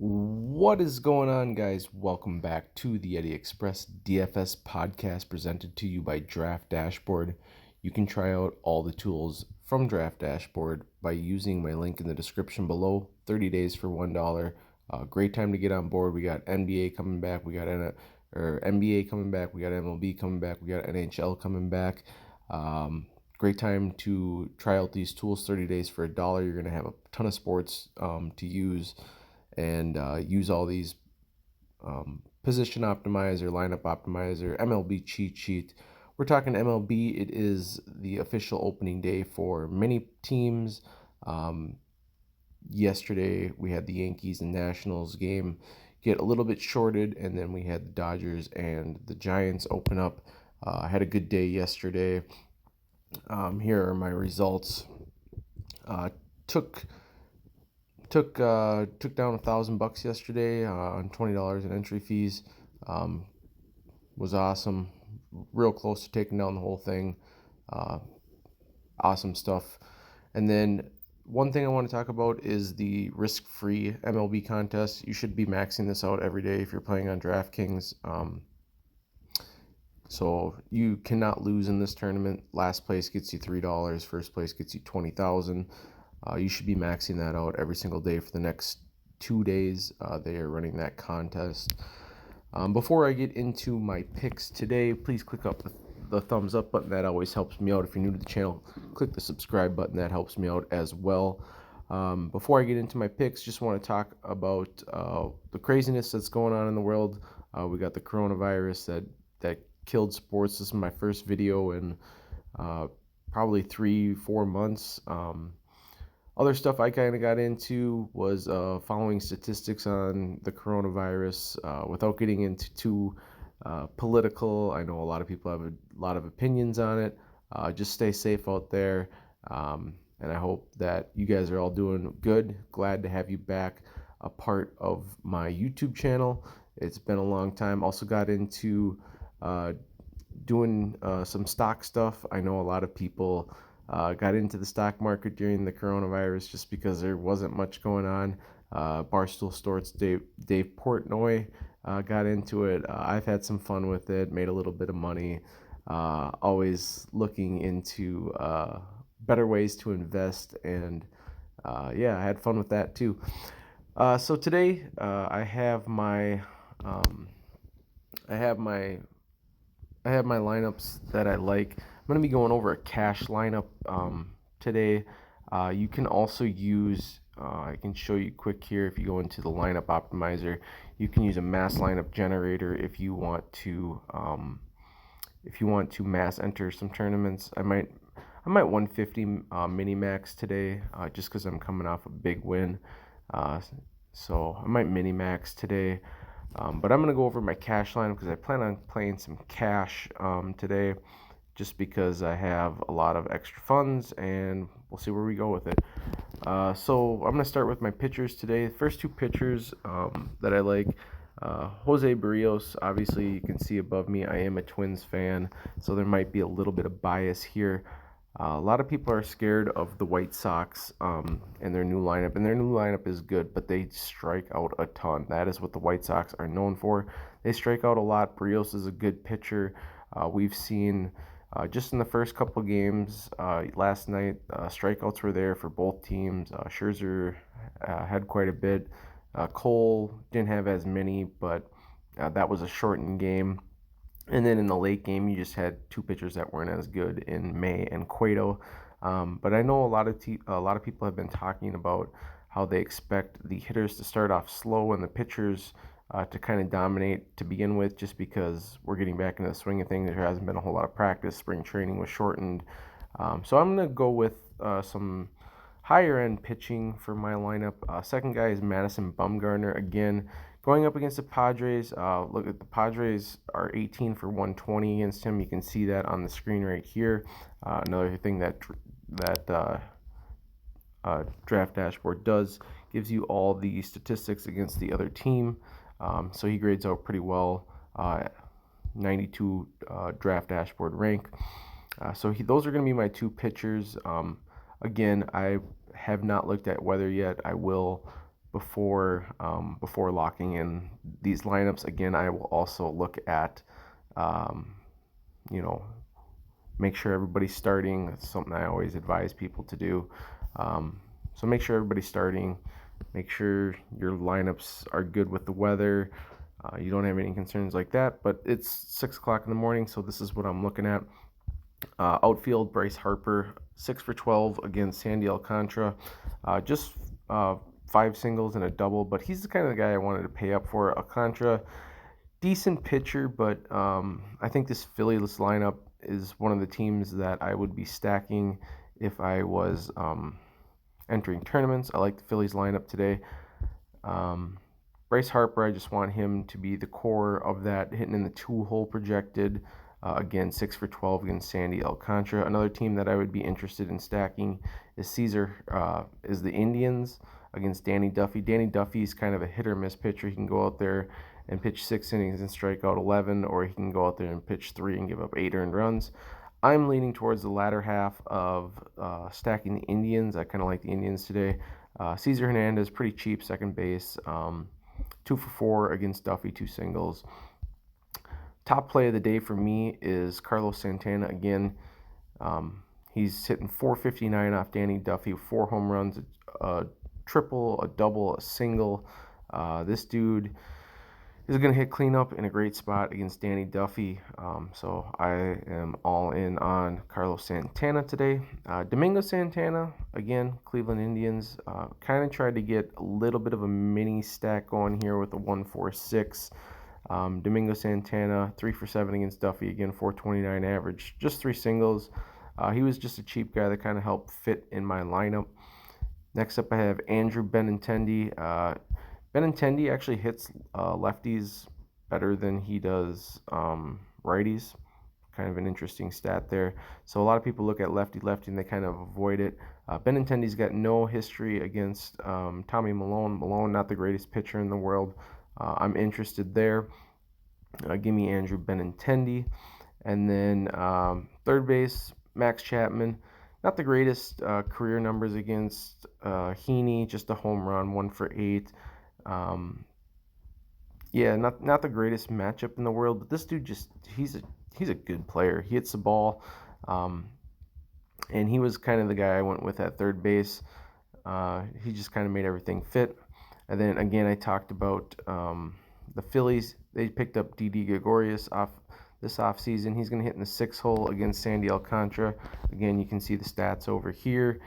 What is going on, guys? Welcome back to the Eddie Express DFS podcast presented to you by Draft Dashboard. You can try out all the tools from Draft Dashboard by using my link in the description below. 30 days for $1. Great time to get on board. We got NBA coming back. We got NBA coming back. We got MLB coming back. We got NHL coming back. Great time to try out these tools. 30 days for $1. You're going to have a ton of sports to use. And use all these position optimizer, lineup optimizer, MLB cheat sheet. We're talking MLB. It is the official opening day for many teams. Yesterday we had the Yankees and Nationals game get a little bit shorted, and then we had the Dodgers and the Giants open up. I had a good day yesterday. Here are my results. Took down $1,000 yesterday on $20 in entry fees. Was awesome. Real close to taking down the whole thing. Awesome stuff. And then one thing I want to talk about is the risk-free MLB contest. You should be maxing this out every day if you're playing on DraftKings. So you cannot lose in this tournament. Last place gets you $3. First place gets you $20,000. You should be maxing that out every single day for the next 2 days. They are running that contest. Before I get into my picks today, please click up the thumbs up button. That always helps me out. If you're new to the channel, click the subscribe button. That helps me out as well. Before I get into my picks, just want to talk about the craziness that's going on in the world. We got the coronavirus that killed sports. This is my first video in probably 3-4 months. Other stuff I kind of got into was following statistics on the coronavirus without getting into too political. I know a lot of people have a lot of opinions on it. Just stay safe out there. And I hope that you guys are all doing good. Glad to have you back, a part of my YouTube channel. It's been a long time. Also got into doing some stock stuff. I know a lot of people got into the stock market during the coronavirus just because there wasn't much going on. Barstool Sports' Dave Portnoy got into it. I've had some fun with it, made a little bit of money. Always looking into better ways to invest, and yeah, I had fun with that too. So today I have my lineups that I like. I'm going to be going over a cash lineup today. You can also use, I can show you quick here, if you go into the lineup optimizer, you can use a mass lineup generator if you want to mass enter some tournaments. I might 150 mini max today just because I'm coming off a big win. So I might mini max today. But I'm going to go over my cash lineup because I plan on playing some cash today, just because I have a lot of extra funds, and we'll see where we go with it. So I'm going to start with my pitchers today. The first two pitchers that I like, Jose Barrios. Obviously, you can see above me, I am a Twins fan, so there might be a little bit of bias here. A lot of people are scared of the White Sox and their new lineup, and their new lineup is good, but they strike out a ton. That is what the White Sox are known for. They strike out a lot. Barrios is a good pitcher. We've seen just in the first couple games last night, strikeouts were there for both teams. Scherzer had quite a bit. Cole didn't have as many, but that was a shortened game. And then in the late game, you just had two pitchers that weren't as good in May and Cueto. But I know a lot of people have been talking about how they expect the hitters to start off slow and the pitchers to kind of dominate to begin with, just because we're getting back into the swing of things. There hasn't been a whole lot of practice. Spring training was shortened. So I'm going to go with some higher-end pitching for my lineup. Second guy is Madison Bumgarner. Again, going up against the Padres. Look at the Padres are 18 for 120 against him. You can see that on the screen right here. Another thing that Draft Dashboard gives you all the statistics against the other team. So he grades out pretty well. 92 Draft Dashboard rank. So those are going to be my two pitchers. Again, I have not looked at weather yet. I will before locking in these lineups. Again, I will also look at you know, make sure everybody's starting. That's something I always advise people to do. So make sure everybody's starting. Make sure your lineups are good with the weather. You don't have any concerns like that. But it's 6 o'clock in the morning, so this is what I'm looking at. Outfield, Bryce Harper, 6 for 12 against Sandy Alcantara. Just 5 singles and a double, but he's the kind of the guy I wanted to pay up for. Alcantara, decent pitcher, but I think this Phillies lineup is one of the teams that I would be stacking if I was entering tournaments. I like the Phillies lineup today. Bryce Harper, I just want him to be the core of that, hitting in the 2-hole projected. Again, 6 for 12 against Sandy Alcantara. Another team that I would be interested in stacking is the Indians against Danny Duffy. Danny Duffy's kind of a hit or miss pitcher. He can go out there and pitch 6 innings and strike out 11, or he can go out there and pitch 3 and give up 8 earned runs. I'm leaning towards the latter half of stacking the Indians. I kind of like the Indians today. Cesar Hernandez, pretty cheap, second base. 2 for 4 against Duffy, 2 singles. Top play of the day for me is Carlos Santana. Again, he's hitting 459 off Danny Duffy, 4 home runs, a triple, a double, a single. This dude is going to hit cleanup in a great spot against Danny Duffy. So I am all in on Carlos Santana today. Domingo Santana, again, Cleveland Indians. Kind of tried to get a little bit of a mini stack going here with a 1-4-6. Domingo Santana, 3 for 7 against Duffy, again, 429 average, just 3 singles. He was just a cheap guy that kind of helped fit in my lineup. Next up, I have Andrew Benintendi. Benintendi actually hits lefties better than he does righties. Kind of an interesting stat there. So a lot of people look at lefty, and they kind of avoid it. Benintendi's got no history against Tommy Milone. Milone, not the greatest pitcher in the world. I'm interested there. Give me Andrew Benintendi. And then third base, Max Chapman. Not the greatest career numbers against Heaney, just a home run, 1 for 8. Yeah, not the greatest matchup in the world, but this dude he's a good player. He hits the ball, and he was kind of the guy I went with at third base. He just kind of made everything fit. And then again, I talked about the Phillies. They picked up Didi Gregorius this offseason. He's going to hit in the 6-hole against Sandy Alcantara. Again, you can see the stats over here.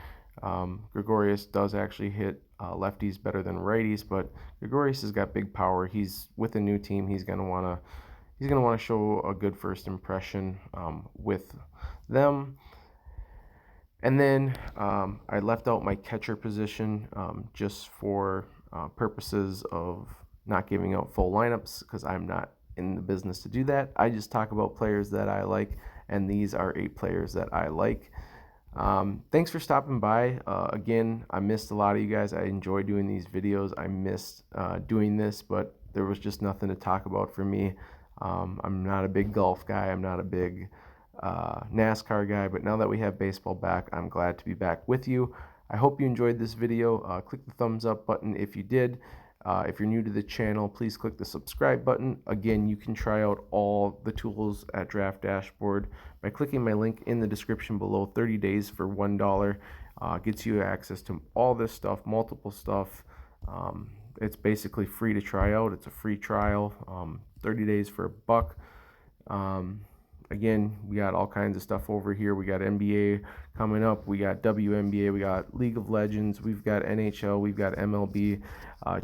Gregorius does actually hit lefties better than righties, but Gregorius has got big power. He's with a new team. He's going to want to show a good first impression with them. And then I left out my catcher position just for purposes of not giving out full lineups, because I'm not in the business to do that. I just talk about players that I like, and these are 8 players that I like. Thanks for stopping by. Again, I missed a lot of you guys. I enjoy doing these videos. I missed doing this, but there was just nothing to talk about for me. I'm not a big golf guy. I'm not a big NASCAR guy, but now that we have baseball back, I'm glad to be back with you. I hope you enjoyed this video. Click the thumbs up button if you did. If you're new to the channel, please click the subscribe button. Again, you can try out all the tools at Draft Dashboard by clicking my link in the description below. 30 days for $1 gets you access to all this stuff, multiple stuff. It's basically free to try out. It's a free trial, 30 days for $1. Again, we got all kinds of stuff over here. We got NBA coming up. We got WNBA. We got League of Legends. We've got NHL. We've got MLB.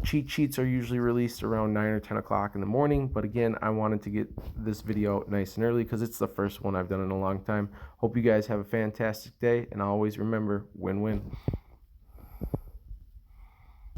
Cheat sheets are usually released around 9 or 10 o'clock in the morning. But again, I wanted to get this video out nice and early because it's the first one I've done in a long time. Hope you guys have a fantastic day. And always remember, win-win.